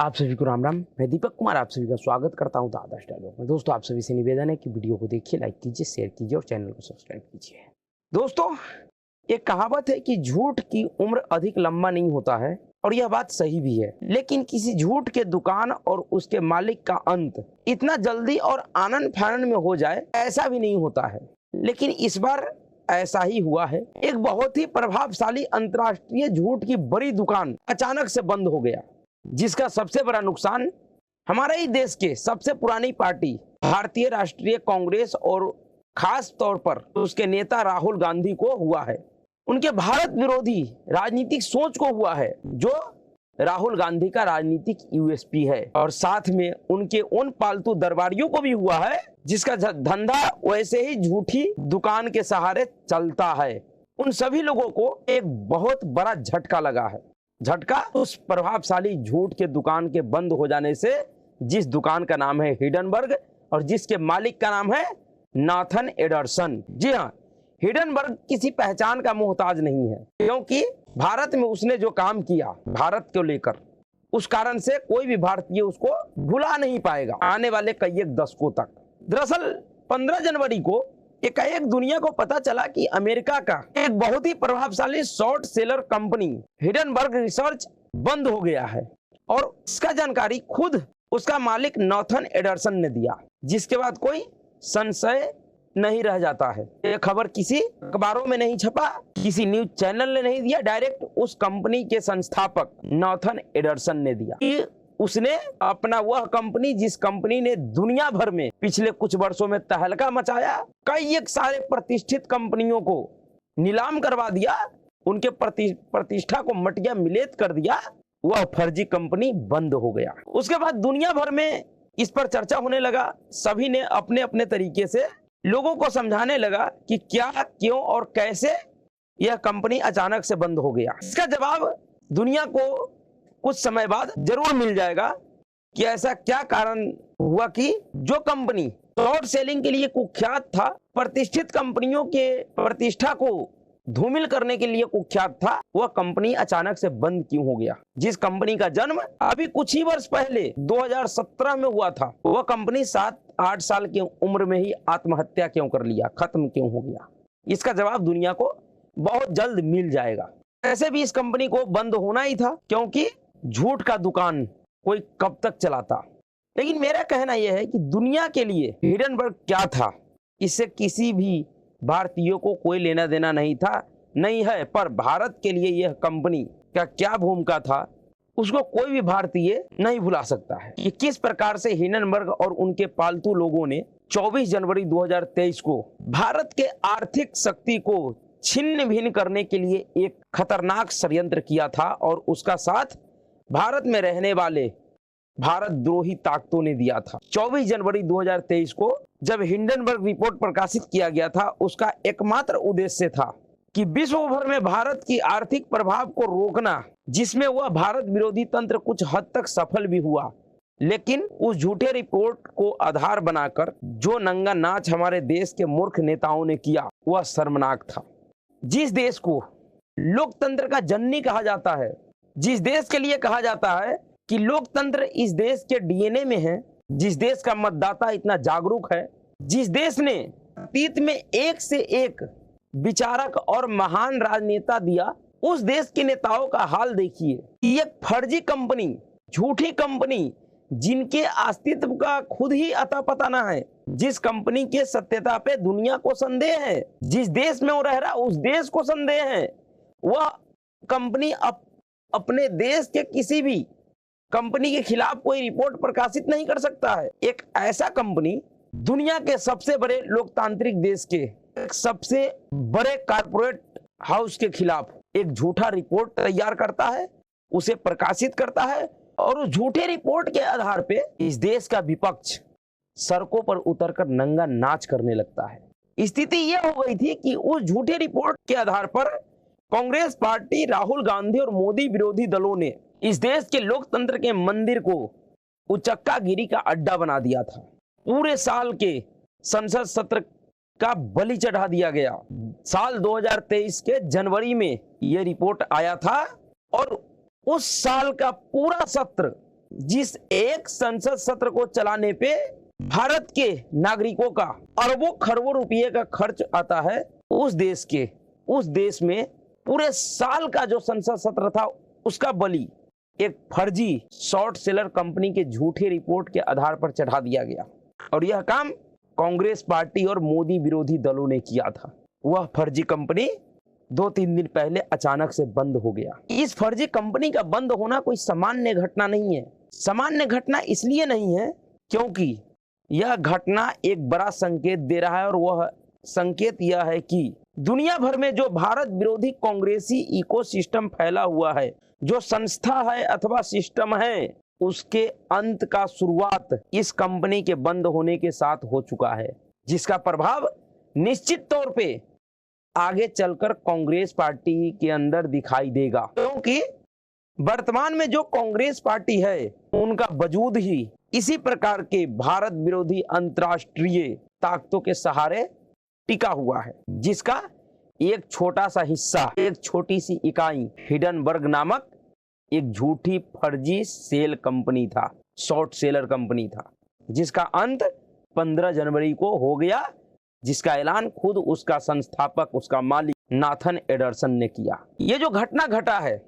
आप सभी को राम राम। मैं दीपक कुमार आप सभी का स्वागत करता हूं द आदर्श डायलॉग में। दोस्तों, आप सभी से निवेदन है कि वीडियो को देखिए, लाइक कीजिए, शेयर कीजिए और चैनल को सब्सक्राइब कीजिए। दोस्तों, एक कहावत है कि झूठ की उम्र अधिक लंबा नहीं होता है, और यह बात सही भी है। लेकिन किसी झूठ के दुकान और उसके मालिक का अंत इतना जल्दी और आनंद फानन में हो जाए, ऐसा भी नहीं होता है। लेकिन इस बार ऐसा ही हुआ है। एक बहुत ही प्रभावशाली अंतर्राष्ट्रीय झूठ की बड़ी दुकान अचानक से बंद हो गया, जिसका सबसे बड़ा नुकसान हमारे ही देश के सबसे पुरानी पार्टी भारतीय राष्ट्रीय कांग्रेस और खास तौर पर उसके नेता राहुल गांधी को हुआ है। उनके भारत विरोधी राजनीतिक सोच को हुआ है, जो राहुल गांधी का राजनीतिक यूएसपी है। और साथ में उनके उन पालतू दरबारियों को भी हुआ है, जिसका धंधा वैसे ही झूठी दुकान के सहारे चलता है। उन सभी लोगों को एक बहुत बड़ा झटका लगा है। झटका उस प्रभावशाली झूठ के दुकान के बंद हो जाने से, जिस दुकान का नाम है हिडनबर्ग और जिसके मालिक का नाम है नाथन एडरसन। जी हाँ, हिडनबर्ग किसी पहचान का मोहताज नहीं है, क्योंकि भारत में उसने जो काम किया भारत को लेकर, उस कारण से कोई भी भारतीय उसको भुला नहीं पाएगा आने वाले कई एक दशकों तक। दरअसल 15 जनवरी को एकाएक दुनिया को पता चला कि अमेरिका का एक बहुत ही प्रभावशाली short seller company Hindenburg research बंद हो गया है, और इसका जानकारी खुद उसका मालिक नाथन एडरसन ने दिया, जिसके बाद कोई संशय नहीं रह जाता है। ये खबर किसी अखबारों में नहीं छपा, किसी न्यूज चैनल ने नहीं दिया, डायरेक्ट उस कंपनी के संस्थापक नाथन एडरसन ने दिया। कि उसने अपना वह कंपनी, जिस कंपनी ने दुनिया भर में पिछले कुछ वर्षों में तहलका मचाया, कई एक सारे प्रतिष्ठित कंपनियों को नीलाम करवा दिया, उनके प्रतिष्ठा को मटिया मिलेत कर दिया, वह फर्जी कंपनी बंद हो गया। उसके बाद दुनिया भर में इस पर चर्चा होने लगा। सभी ने अपने अपने तरीके से लोगों को समझाने लगा कि क्या, क्यों और कैसे यह कंपनी अचानक से बंद हो गया। इसका जवाब दुनिया को कुछ समय बाद जरूर मिल जाएगा कि ऐसा क्या कारण हुआ कि जो कंपनी शॉर्ट सेलिंग के लिए कुख्यात था, प्रतिष्ठित कंपनियों के प्रतिष्ठा को धूमिल करने के लिए कुख्यात था, वह कंपनी अचानक से बंद क्यों हो गया। जिस कंपनी का जन्म अभी कुछ ही वर्ष पहले 2017 में हुआ था, वह कंपनी 7-8 साल की उम्र में ही आत्महत्या क्यों कर लिया, खत्म क्यों हो गया। इसका जवाब दुनिया को बहुत जल्द मिल जाएगा। ऐसे भी इस कंपनी को बंद होना ही था, क्योंकि झूठ का दुकान कोई कब तक चलाता। लेकिन मेरा कहना यह है कि दुनिया के लिए हिडनबर्ग क्या था, इससे किसी भी भारतीयों को कोई लेना देना नहीं था, नहीं है। पर भारत के लिए यह कंपनी का क्या भूमिका था, उसको कोई भी भारतीय नहीं भुला सकता है कि किस प्रकार से हिडनबर्ग और उनके पालतू लोगों ने 24 जनवरी 2023 को भारत के आर्थिक शक्ति को छिन्न भिन्न करने के लिए एक खतरनाक षड्यंत्र किया था, और उसका साथ भारत में रहने वाले भारत द्रोही ताकतों ने दिया था। 24 जनवरी 2023 को जब हिंडनबर्ग रिपोर्ट प्रकाशित किया गया था, उसका एकमात्र उद्देश्य था कि विश्व भर में भारत की आर्थिक प्रभाव को रोकना, जिसमें वह भारत विरोधी तंत्र कुछ हद तक सफल भी हुआ। लेकिन उस झूठे रिपोर्ट को आधार बनाकर जो नंगा नाच हमारे देश के मूर्ख नेताओं ने किया, वह शर्मनाक था। जिस देश को लोकतंत्र का जननी कहा जाता है, जिस देश के लिए कहा जाता है कि लोकतंत्र इस देश के डीएनए में है, जिस देश का मतदाता इतना जागरूक है, जिस देश ने अतीत में एक से एक विचारक और महान राजनेता दिया, उस देश के नेताओं का हाल देखिए। ये फर्जी कंपनी, झूठी कंपनी, जिनके अस्तित्व का खुद ही अता पता ना है, जिस कंपनी के सत्यता पे दुनिया को संदेह है, जिस देश में वो रह रहा उस देश को संदेह है, वह कंपनी अपने देश के किसी भी कंपनी के खिलाफ कोई रिपोर्ट प्रकाशित नहीं कर सकता है। एक ऐसा कंपनी दुनिया के सबसे बड़े लोकतांत्रिक देश के एक सबसे बड़े कारपोरेट हाउस के खिलाफ एक झूठा रिपोर्ट तैयार करता है, उसे प्रकाशित करता है, और उस झूठे रिपोर्ट के आधार पे इस देश का विपक्ष सड़कों पर उतरकर नंगा नाच करने लगता है। स्थिति यह हो गई थी कि उस झूठे रिपोर्ट के आधार पर कांग्रेस पार्टी, राहुल गांधी और मोदी विरोधी दलों ने इस देश के लोकतंत्र के मंदिर को उचक्कागिरी का अड्डा बना दिया था। पूरे साल के संसद सत्र का बलि चढ़ा दिया गया। साल 2023 के जनवरी में यह रिपोर्ट आया था, और उस साल का पूरा सत्र जिस एक संसद सत्र को चलाने पे भारत के नागरिकों का अरबों खरबों रुपये का खर्च आता है, उस देश में पूरे साल का जो संसद सत्र था उसका बलि एक फर्जी शॉर्ट सेलर कंपनी के झूठे रिपोर्ट के आधार पर चढ़ा दिया गया। और यह काम कांग्रेस पार्टी और मोदी विरोधी दलों ने किया था। वह फर्जी कंपनी 2-3 दिन पहले अचानक से बंद हो गया। इस फर्जी कंपनी का बंद होना कोई सामान्य घटना नहीं है। सामान्य घटना इसलिए नहीं है क्योंकि यह घटना एक बड़ा संकेत दे रहा है, और वह संकेत यह है कि दुनिया भर में जो भारत विरोधी कांग्रेसी इकोसिस्टम फैला हुआ है, जो संस्था है अथवा सिस्टम है, उसके अंत का शुरुआत इस कंपनी के बंद होने के साथ हो चुका है, जिसका प्रभाव निश्चित तौर पे आगे चलकर कांग्रेस पार्टी के अंदर दिखाई देगा। क्योंकि वर्तमान में जो कांग्रेस पार्टी है उनका वजूद ही इसी प्रकार के भारत विरोधी अंतर्राष्ट्रीय ताकतों के सहारे टिका हुआ है, जिसका एक छोटा सा हिस्सा, एक छोटी सी इकाई हिडनबर्ग नामक एक झूठी फर्जी सेल कंपनी था, शॉर्ट सेलर कंपनी था, जिसका अंत 15 जनवरी को हो गया, जिसका ऐलान खुद उसका संस्थापक, उसका मालिक नाथन एडरसन ने किया। ये जो घटना घटा है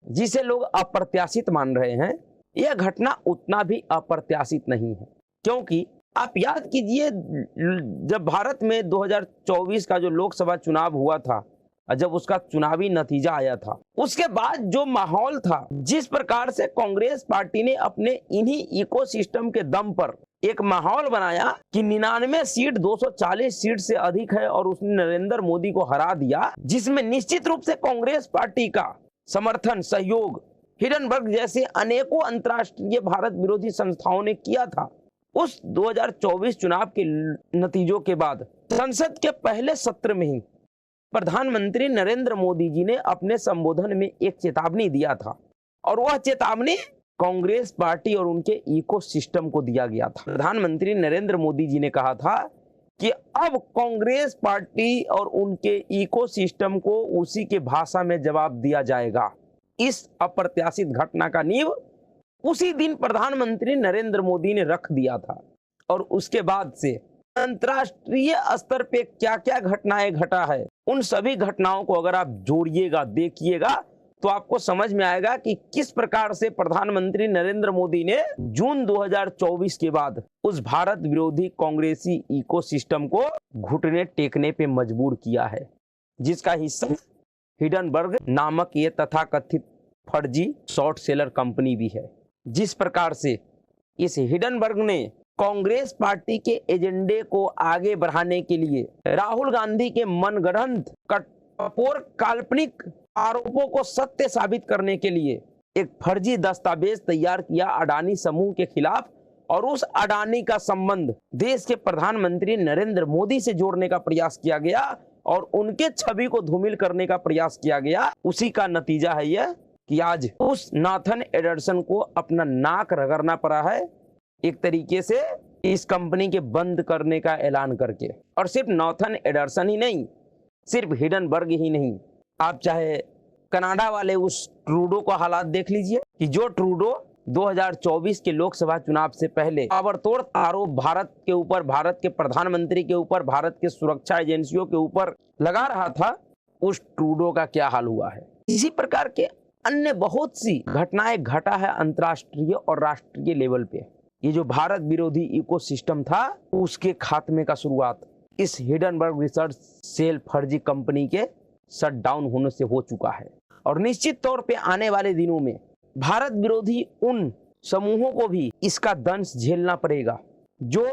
जिसे लोग अप्रत्याशित मान रहे हैं, यह घटना उतना भी अप्रत्याशित नहीं है। क्योंकि आप याद कीजिए, जब भारत में 2024 का जो लोकसभा चुनाव हुआ था, जब उसका चुनावी नतीजा आया था, उसके बाद जो माहौल था, जिस प्रकार से कांग्रेस पार्टी ने अपने इन्हीं इकोसिस्टम के दम पर एक माहौल बनाया कि 99 सीट 240 सीट से अधिक है और उसने नरेंद्र मोदी को हरा दिया, जिसमें निश्चित रूप से कांग्रेस पार्टी का समर्थन, सहयोग हिडनबर्ग जैसे अनेकों अंतर्राष्ट्रीय भारत विरोधी संस्थाओं ने किया था। उस 2024 चुनाव के नतीजों के बाद संसद के पहले सत्र में ही प्रधानमंत्री नरेंद्र मोदी जी ने अपने संबोधन में एक चेतावनी दिया था, और वह चेतावनी कांग्रेस पार्टी और उनके इकोसिस्टम को दिया गया था। प्रधानमंत्री नरेंद्र मोदी जी ने कहा था कि अब कांग्रेस पार्टी और उनके इकोसिस्टम को उसी के भाषा में जवाब दिया जाएगा। इस अप्रत्याशित घटना का नींव उसी दिन प्रधानमंत्री नरेंद्र मोदी ने रख दिया था, और उसके बाद से अंतर्राष्ट्रीय स्तर पे क्या क्या घटनाएं घटा है, उन सभी घटनाओं को अगर आप जोड़िएगा, देखिएगा, तो आपको समझ में आएगा कि किस प्रकार से प्रधानमंत्री नरेंद्र मोदी ने जून 2024 के बाद उस भारत विरोधी कांग्रेसी इकोसिस्टम को घुटने टेकने पे मजबूर किया है, जिसका हिस्सा हिडनबर्ग नामक ये तथाकथित फर्जी शॉर्ट सेलर कंपनी भी है। जिस प्रकार से इस हिडनबर्ग ने कांग्रेस पार्टी के एजेंडे को आगे बढ़ाने के लिए राहुल गांधी के मनगढ़ंत कठोर काल्पनिक आरोपों को सत्य साबित करने के लिए एक फर्जी दस्तावेज तैयार किया अडानी समूह के खिलाफ, और उस अडानी का संबंध देश के प्रधानमंत्री नरेंद्र मोदी से जोड़ने का प्रयास किया गया और उनके छवि को धूमिल करने का प्रयास किया गया। उसी का नतीजा है यह कि आज उस नाथन एडरसन को अपना नाक रगड़ना पड़ा है, एक तरीके से इस कंपनी के बंद करने का ऐलान करके। और सिर्फ नाथन एडरसन ही नहीं, सिर्फ हिडनबर्ग ही नहीं, आप चाहे कनाडा वाले उस ट्रूडो का हालात देख लीजिए कि जो ट्रूडो 2024 के लोकसभा चुनाव से पहले ताबड़तोड़ आरोप भारत के ऊपर, भारत के प्रधानमंत्री के ऊपर, भारत के सुरक्षा एजेंसियों के ऊपर लगा रहा था, उस ट्रूडो का क्या हाल हुआ है। इसी प्रकार के अन्य बहुत सी घटनाएं घटा है अंतर्राष्ट्रीय और राष्ट्रीय लेवल पे। ये जो भारत विरोधी इकोसिस्टम था, उसके खात्मे का शुरुआत इस हिडनबर्ग रिसर्च सेल फर्जी कंपनी के शट डाउन होने से हो चुका है। और निश्चित तौर पे आने वाले दिनों में भारत विरोधी उन समूहों को भी इसका दंश झेलना पड़ेगा, जो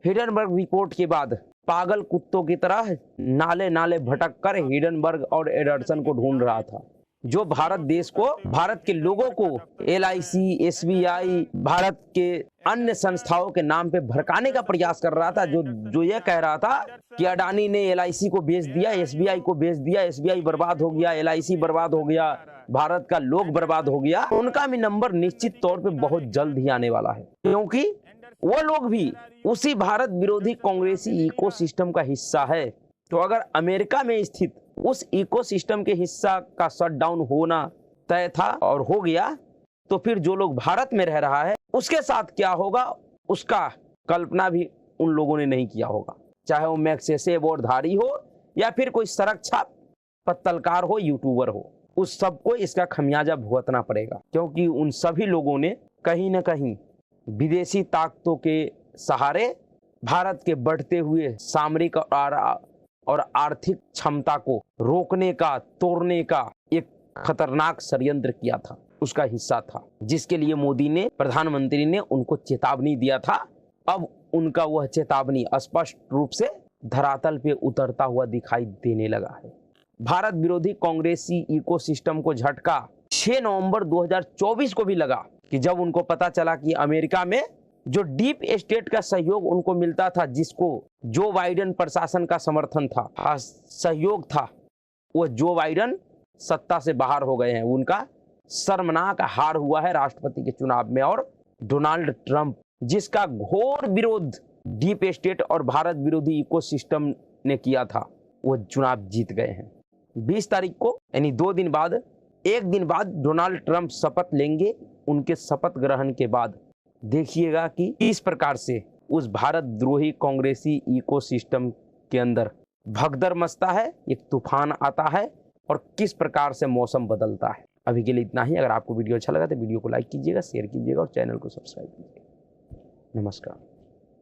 हिडनबर्ग रिपोर्ट के बाद पागल कुत्तों की तरह नाले नाले भटक कर हिडनबर्ग और एडरसन को ढूंढ रहा था, जो भारत देश को, भारत के लोगों को LIC, SBI, भारत के अन्य संस्थाओं के नाम पे भड़काने का प्रयास कर रहा था, जो ये कह रहा था कि अडानी ने LIC को बेच दिया, SBI को बेच दिया, SBI बर्बाद हो गया, LIC बर्बाद हो गया, भारत का लोग बर्बाद हो गया। उनका भी नंबर निश्चित तौर पे बहुत जल्द ही आने वाला है, क्योंकि वो लोग भी उसी भारत विरोधी कांग्रेसी इकोसिस्टम का हिस्सा है। तो अगर अमेरिका में स्थित उस इकोसिस्टम के हिस्सा का शट डाउन होना तय था और हो गया, तो फिर जो लोग भारत में रह रहा है उसके साथ क्या होगा, उसका कल्पना भी उन लोगों ने नहीं किया होगा। चाहे वो मैग्सेसे अवार्डधारी हो या फिर कोई सड़क छाप पत्तलकार हो, यूट्यूबर हो, उस सबको इसका खमियाजा भुगतना पड़ेगा, क्योंकि उन सभी लोगों ने कहीं ना कहीं विदेशी ताकतों के सहारे भारत के बढ़ते हुए सामरिक और आर्थिक क्षमता को रोकने का, तोड़ने का एक खतरनाक षड्यंत्र किया था, उसका हिस्सा था, जिसके लिए मोदी ने, प्रधानमंत्री ने उनको चेतावनी दिया था। अब उनका वह चेतावनी स्पष्ट रूप से धरातल पे उतरता हुआ दिखाई देने लगा है। भारत विरोधी कांग्रेसी इकोसिस्टम को झटका 6 नवंबर 2024 को भी लगा कि जब उनको पता चला कि अमेरिका में जो डीप स्टेट का सहयोग उनको मिलता था, जिसको जो बाइडेन प्रशासन का समर्थन था, सहयोग था, वो जो बाइडेन सत्ता से बाहर हो गए हैं। उनका शर्मनाक हार हुआ है राष्ट्रपति के चुनाव में, और डोनाल्ड ट्रंप, जिसका घोर विरोध डीप स्टेट और भारत विरोधी इकोसिस्टम ने किया था, वो चुनाव जीत गए हैं। 20 तारीख को यानी 2 दिन बाद, एक दिन बाद डोनाल्ड ट्रंप शपथ लेंगे। उनके शपथ ग्रहण के बाद देखिएगा कि इस प्रकार से उस भारत द्रोही कांग्रेसी इकोसिस्टम के अंदर भगदड़ मचता है, एक तूफान आता है और किस प्रकार से मौसम बदलता है। अभी के लिए इतना ही। अगर आपको वीडियो अच्छा लगा तो वीडियो को लाइक कीजिएगा, शेयर कीजिएगा और चैनल को सब्सक्राइब कीजिएगा। नमस्कार।